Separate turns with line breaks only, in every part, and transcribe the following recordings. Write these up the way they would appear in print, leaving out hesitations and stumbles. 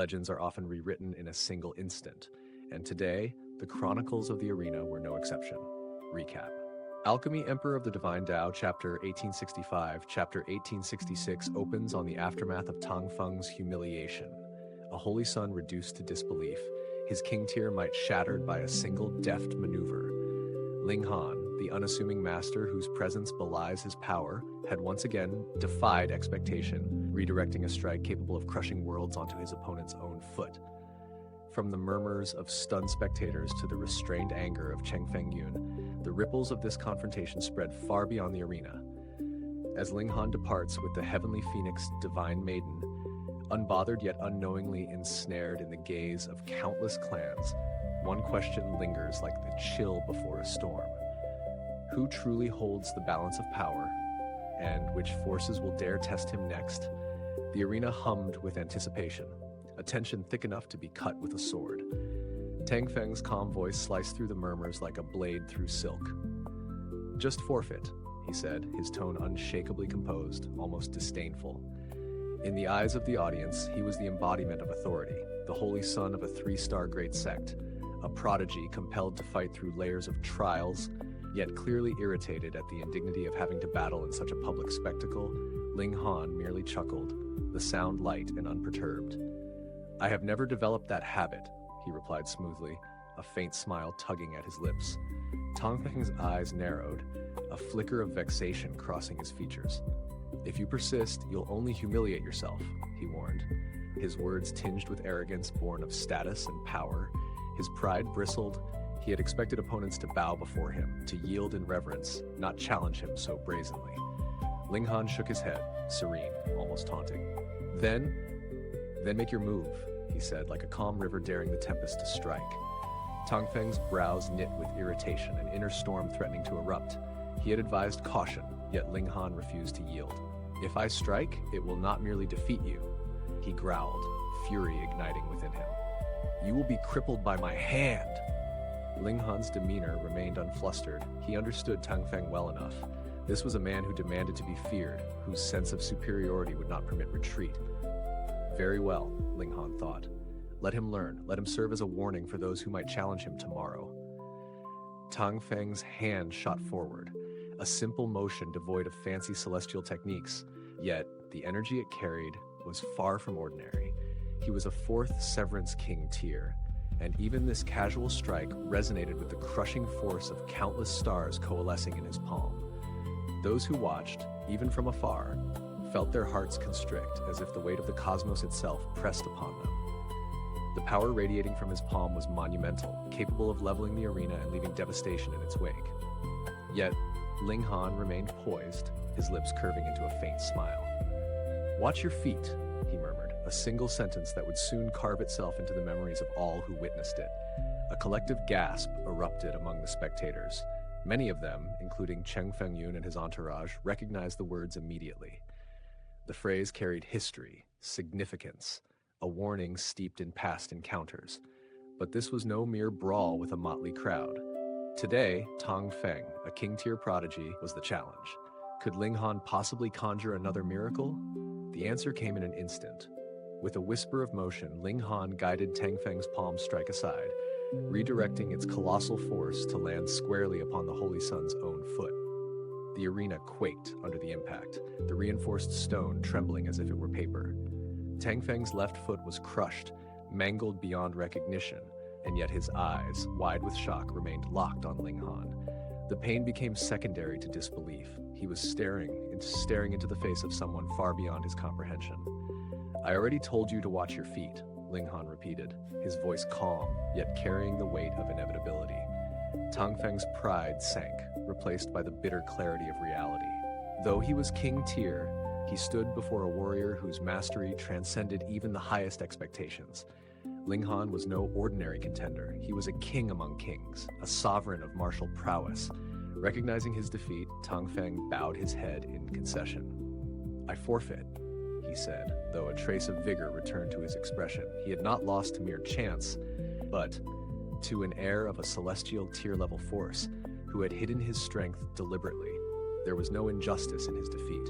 legends are often rewritten in a single instant, and today, the chronicles of the arena were no exception. Recap. Alchemy Emperor of the Divine Dao, Chapter 1865, Chapter 1866 opens on the aftermath of Tang Feng's humiliation. A holy son reduced to disbelief, his king tier might shattered by a single deft maneuver. Ling Han, the unassuming master whose presence belies his power, had once again defied expectation, redirecting a strike capable of crushing worlds onto his opponent's own foot. From the murmurs of stunned spectators to the restrained anger of Cheng Fengyun, the ripples of this confrontation spread far beyond the arena. As Ling Han departs with the Heavenly Phoenix Divine Maiden, unbothered yet unknowingly ensnared in the gaze of countless clans, one question lingers like the chill before a storm. Who truly holds the balance of power, and which forces will dare test him next? The arena hummed with anticipation, a tension thick enough to be cut with a sword. Tang Feng's calm voice sliced through the murmurs like a blade through silk. "Just forfeit," he said, his tone unshakably composed, almost disdainful. In the eyes of the audience, he was the embodiment of authority, the holy son of a 3-star great sect, a prodigy compelled to fight through layers of trials, yet clearly irritated at the indignity of having to battle in such a public spectacle. Ling Han merely chuckled, the sound light and unperturbed. "I have never developed that habit," he replied smoothly, a faint smile tugging at his lips. Tang Feng's eyes narrowed, a flicker of vexation crossing his features. "If you persist, you'll only humiliate yourself," he warned, his words tinged with arrogance born of status and power. His pride bristled. He had expected opponents to bow before him, to yield in reverence, not challenge him so brazenly. Ling Han shook his head, serene, almost taunting. Then make your move," he said, like a calm river daring the tempest to strike. Tang Feng's brows knit with irritation, an inner storm threatening to erupt. He had advised caution, yet Ling Han refused to yield. "If I strike, it will not merely defeat you," he growled, fury igniting within him. "You will be crippled by my hand." Ling Han's demeanor remained unflustered. He understood Tang Feng well enough. This was a man who demanded to be feared, whose sense of superiority would not permit retreat. Very well, Ling Han thought. Let him learn. Let him serve as a warning for those who might challenge him tomorrow. Tang Feng's hand shot forward, a simple motion devoid of fancy celestial techniques, yet the energy it carried was far from ordinary. He was a 4th Severance King tier, and even this casual strike resonated with the crushing force of countless stars coalescing in his palm. Those who watched, even from afar, felt their hearts constrict as if the weight of the cosmos itself pressed upon them. The power radiating from his palm was monumental, capable of leveling the arena and leaving devastation in its wake. Yet, Ling Han remained poised, his lips curving into a faint smile. "Watch your feet," he murmured, a single sentence that would soon carve itself into the memories of all who witnessed it. A collective gasp erupted among the spectators. Many of them, including Cheng Fengyun and his entourage, recognized the words immediately. The phrase carried history, significance, a warning steeped in past encounters. But this was no mere brawl with a motley crowd. Today, Tang Feng, a king-tier prodigy, was the challenge. Could Ling Han possibly conjure another miracle? The answer came in an instant. With a whisper of motion, Ling Han guided Tang Feng's palm strike aside, redirecting its colossal force to land squarely upon the Holy Sun's own foot. The arena quaked under the impact, the reinforced stone trembling as if it were paper. Tang Feng's left foot was crushed, mangled beyond recognition, and yet his eyes, wide with shock, remained locked on Ling Han. The pain became secondary to disbelief. He was staring into the face of someone far beyond his comprehension. "I already told you to watch your feet," Ling Han repeated, his voice calm, yet carrying the weight of inevitability. Tang Feng's pride sank, replaced by the bitter clarity of reality. Though he was king tier, he stood before a warrior whose mastery transcended even the highest expectations. Ling Han was no ordinary contender. He was a king among kings, a sovereign of martial prowess. Recognizing his defeat, Tang Feng bowed his head in concession. "I forfeit," he said, though a trace of vigor returned to his expression. He had not lost to mere chance, but to an heir of a celestial tier-level force who had hidden his strength deliberately. There was no injustice in his defeat.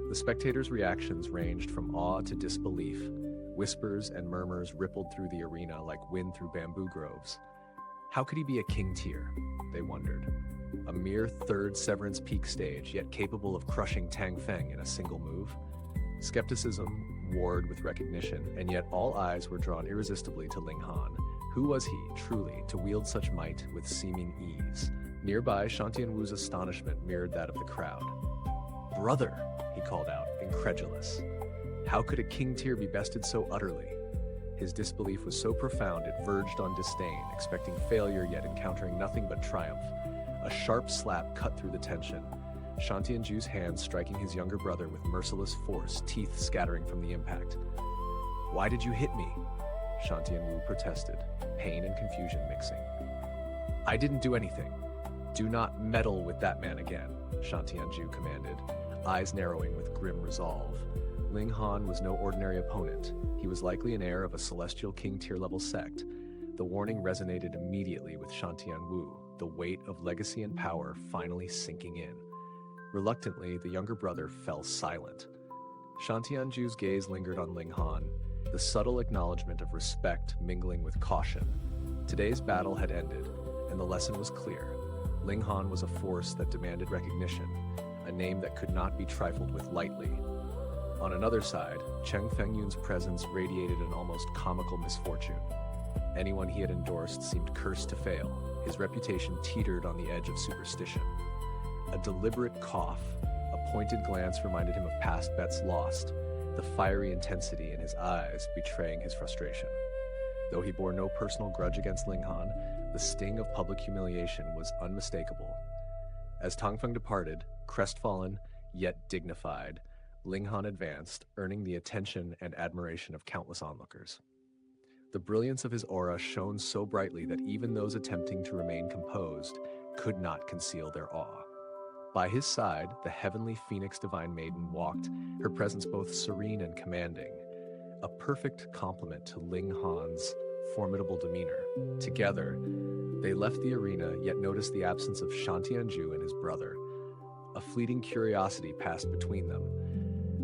The spectators' reactions ranged from awe to disbelief, Whispers and murmurs rippled through the arena like wind through bamboo groves. How could he be a king tier? They wondered. A mere third Severance Peak stage, yet capable of crushing Tang Feng in a single move? Skepticism warred with recognition, and yet all eyes were drawn irresistibly to Ling Han. Who was he, truly, to wield such might with seeming ease? Nearby, Shantian Wu's astonishment mirrored that of the crowd. "Brother," he called out, incredulous. How could a king tier be bested so utterly? His disbelief was so profound it verged on disdain, expecting failure yet encountering nothing but triumph. A sharp slap cut through the tension, Shantian Ju's hand striking his younger brother with merciless force, teeth scattering from the impact. "Why did you hit me?" Shantian Wu protested, pain and confusion mixing. "I didn't do anything. Do not meddle with that man again," Shantian Ju commanded, eyes narrowing with grim resolve. Ling Han was no ordinary opponent. He was likely an heir of a celestial king tier level sect. The warning resonated immediately with Shantian Wu, the weight of legacy and power finally sinking in. Reluctantly, the younger brother fell silent. Shantian Ju's gaze lingered on Ling Han, the subtle acknowledgement of respect mingling with caution. Today's battle had ended, and the lesson was clear. Ling Han was a force that demanded recognition, a name that could not be trifled with lightly. On another side, Cheng Fengyun's presence radiated an almost comical misfortune. Anyone he had endorsed seemed cursed to fail. His reputation teetered on the edge of superstition. A deliberate cough, a pointed glance reminded him of past bets lost, the fiery intensity in his eyes betraying his frustration. Though he bore no personal grudge against Ling Han, the sting of public humiliation was unmistakable. As Tang Feng departed, crestfallen yet dignified, Ling Han advanced, earning the attention and admiration of countless onlookers. The brilliance of his aura shone so brightly that even those attempting to remain composed could not conceal their awe. By his side, the Heavenly Phoenix Divine Maiden walked, her presence both serene and commanding, a perfect complement to Ling Han's formidable demeanor. Together, they left the arena, yet noticed the absence of Shantian Ju and his brother. A fleeting curiosity passed between them,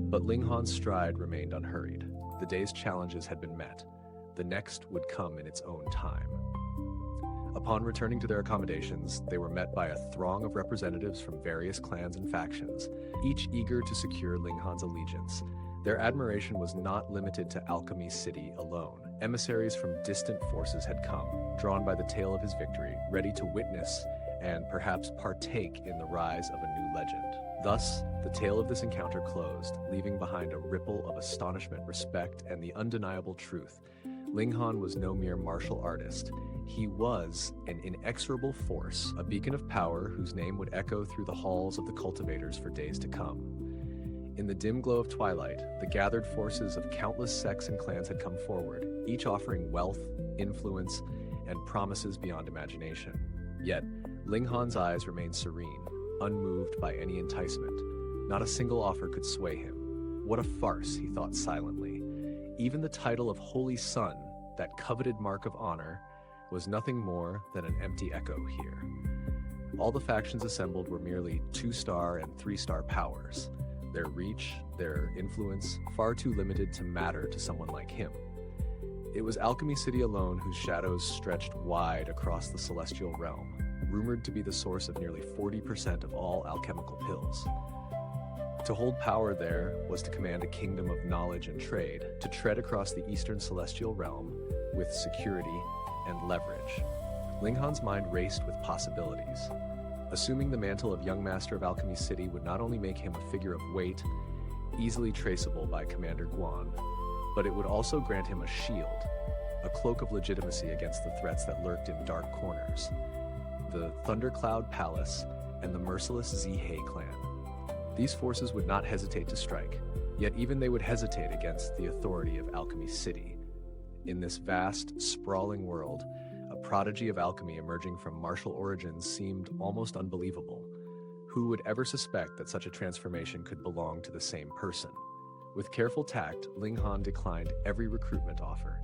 but Ling Han's stride remained unhurried. The day's challenges had been met. The next would come in its own time. Upon returning to their accommodations, they were met by a throng of representatives from various clans and factions, each eager to secure Ling Han's allegiance. Their admiration was not limited to Alchemy City alone. Emissaries from distant forces had come, drawn by the tale of his victory, ready to witness and perhaps partake in the rise of a new legend. Thus, the tale of this encounter closed, leaving behind a ripple of astonishment, respect, and the undeniable truth. Ling Han was no mere martial artist. He was an inexorable force, a beacon of power whose name would echo through the halls of the cultivators for days to come. In the dim glow of twilight, the gathered forces of countless sects and clans had come forward, each offering wealth, influence, and promises beyond imagination. Yet, Ling Han's eyes remained serene, unmoved by any enticement. Not a single offer could sway him. What a farce, he thought silently. Even the title of Holy Son, that coveted mark of honor, was nothing more than an empty echo here. All the factions assembled were merely 2-star and 3-star powers, their reach, their influence, far too limited to matter to someone like him. It was Alchemy City alone whose shadows stretched wide across the celestial realm, rumored to be the source of nearly 40% of all alchemical pills. To hold power there was to command a kingdom of knowledge and trade, to tread across the eastern celestial realm with security and leverage. Ling Han's mind raced with possibilities. Assuming the mantle of Young Master of Alchemy City would not only make him a figure of weight, easily traceable by Commander Guan, but it would also grant him a shield, a cloak of legitimacy against the threats that lurked in dark corners. The Thundercloud Palace and the merciless Zihei clan. These forces would not hesitate to strike, yet even they would hesitate against the authority of Alchemy City. In this vast, sprawling world, a prodigy of alchemy emerging from martial origins seemed almost unbelievable. Who would ever suspect that such a transformation could belong to the same person? With careful tact, Ling Han declined every recruitment offer.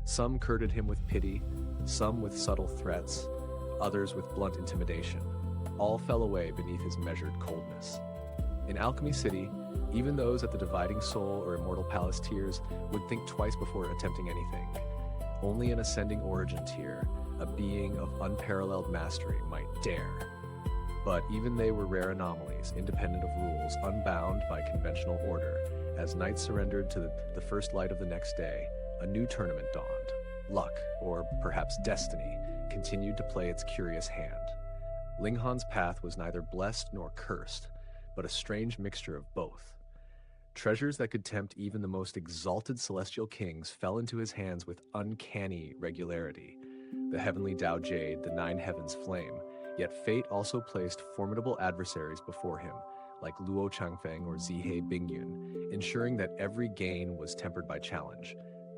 Some courted him with pity, some with subtle threats, others with blunt intimidation. All fell away beneath his measured coldness. In Alchemy City, even those at the Dividing Soul or Immortal Palace tiers would think twice before attempting anything. Only an Ascending Origin tier, a being of unparalleled mastery, might dare. But even they were rare anomalies, independent of rules, unbound by conventional order. As night surrendered to the first light of the next day, a new tournament dawned. Luck, or perhaps destiny, continued to play its curious hand. Ling Han's path was neither blessed nor cursed, but a strange mixture of both. Treasures that could tempt even the most exalted celestial kings fell into his hands with uncanny regularity. The Heavenly Dao Jade, the Nine Heavens Flame, yet fate also placed formidable adversaries before him, like Luo Changfeng or Zihei Bingyun, ensuring that every gain was tempered by challenge.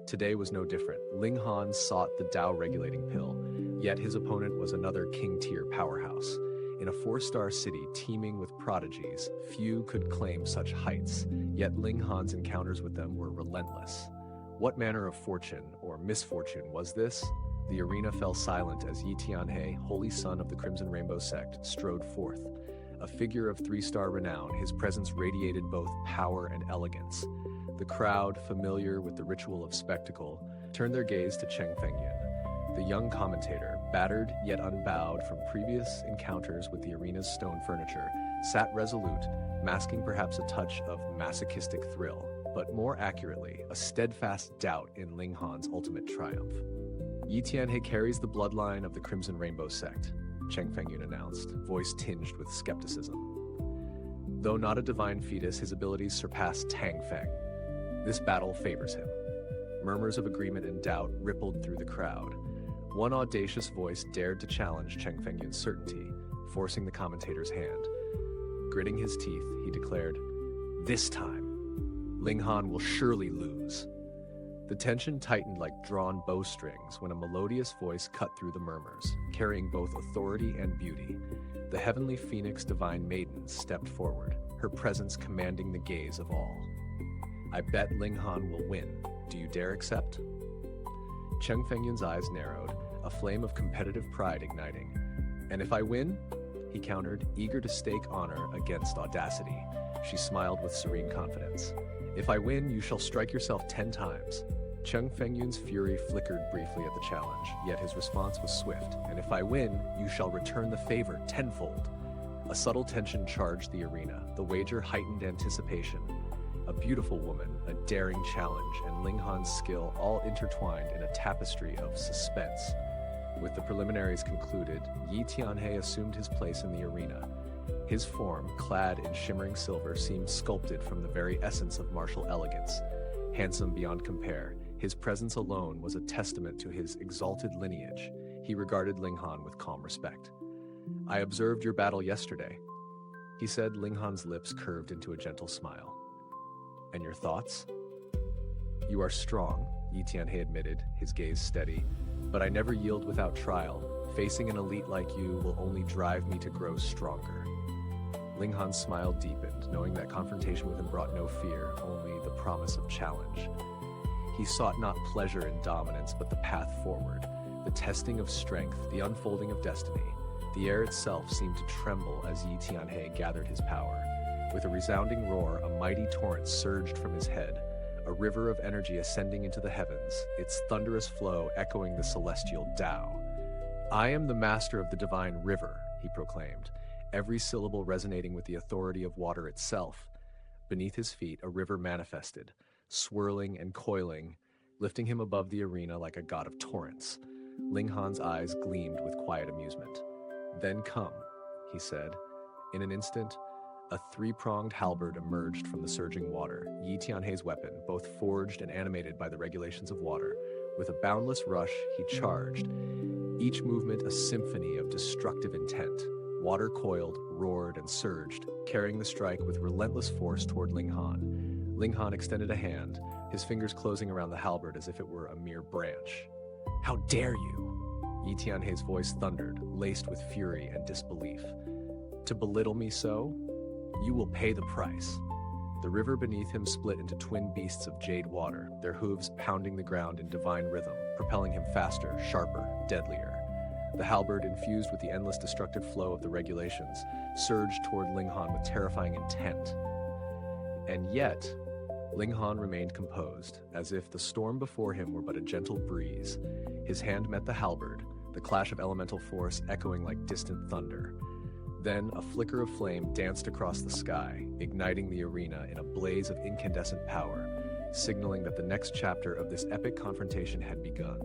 Today was no different. Ling Han sought the Dao-regulating pill, yet his opponent was another king-tier powerhouse. In a 4-star city teeming with prodigies, few could claim such heights, yet Ling Han's encounters with them were relentless. What manner of fortune or misfortune was this? The arena fell silent as Yi Tianhe, holy son of the Crimson Rainbow sect, strode forth. A figure of 3-star renown, his presence radiated both power and elegance. The crowd, familiar with the ritual of spectacle, turned their gaze to Cheng Fengyun. The young commentator, battered yet unbowed from previous encounters with the arena's stone furniture, sat resolute, masking perhaps a touch of masochistic thrill, but more accurately, a steadfast doubt in Ling Han's ultimate triumph. Yi Tianhe carries the bloodline of the Crimson Rainbow sect, Cheng Fengyun announced, voice tinged with skepticism. Though not a divine fetus, his abilities surpass Tang Feng. This battle favors him. Murmurs of agreement and doubt rippled through the crowd. One audacious voice dared to challenge Cheng Fengyun's certainty, forcing the commentator's hand. Gritting his teeth, he declared, "This time, Ling Han will surely lose." The tension tightened like drawn bowstrings when a melodious voice cut through the murmurs, carrying both authority and beauty. The Heavenly Phoenix Divine Maiden stepped forward, her presence commanding the gaze of all. "I bet Ling Han will win. Do you dare accept?" Cheng Fengyun's eyes narrowed, a flame of competitive pride igniting. "And if I win?" he countered, eager to stake honor against audacity. She smiled with serene confidence. "If I win, you shall strike yourself 10 times. Cheng Fengyun's fury flickered briefly at the challenge, yet his response was swift. "And if I win, you shall return the favor tenfold." A subtle tension charged the arena, the wager heightened anticipation. A beautiful woman, a daring challenge, and Ling Han's skill all intertwined in a tapestry of suspense. With the preliminaries concluded, Yi Tianhe assumed his place in the arena. His form, clad in shimmering silver, seemed sculpted from the very essence of martial elegance. Handsome beyond compare, his presence alone was a testament to his exalted lineage. He regarded Ling Han with calm respect. "I observed your battle yesterday," he said. Ling Han's lips curved into a gentle smile. "And your thoughts?" "You are strong," Yi Tianhe admitted, his gaze steady. "But I never yield without trial. Facing an elite like you will only drive me to grow stronger." Ling Han's smile deepened, knowing that confrontation with him brought no fear, only the promise of challenge. He sought not pleasure in dominance, but the path forward, the testing of strength, the unfolding of destiny. The air itself seemed to tremble as Yi Tianhe gathered his power. With a resounding roar, a mighty torrent surged from his head, a river of energy ascending into the heavens, its thunderous flow echoing the celestial Dao. "I am the master of the divine river," he proclaimed, every syllable resonating with the authority of water itself. Beneath his feet, a river manifested, swirling and coiling, lifting him above the arena like a god of torrents. Ling Han's eyes gleamed with quiet amusement. "Then come," he said. In an instant, a 3-pronged halberd emerged from the surging water, Yi Tianhe's weapon, both forged and animated by the regulations of water. With a boundless rush, he charged, each movement a symphony of destructive intent. Water coiled, roared, and surged, carrying the strike with relentless force toward Ling Han. Ling Han extended a hand, his fingers closing around the halberd as if it were a mere branch. "How dare you?" Yi Tianhe's voice thundered, laced with fury and disbelief. "To belittle me so? You will pay the price." The river beneath him split into twin beasts of jade water, their hooves pounding the ground in divine rhythm, propelling him faster, sharper, deadlier. The halberd, infused with the endless destructive flow of the regulations, surged toward Ling Han with terrifying intent. And yet, Ling Han remained composed, as if the storm before him were but a gentle breeze. His hand met the halberd, the clash of elemental force echoing like distant thunder. Then a flicker of flame danced across the sky, igniting the arena in a blaze of incandescent power, signaling that the next chapter of this epic confrontation had begun.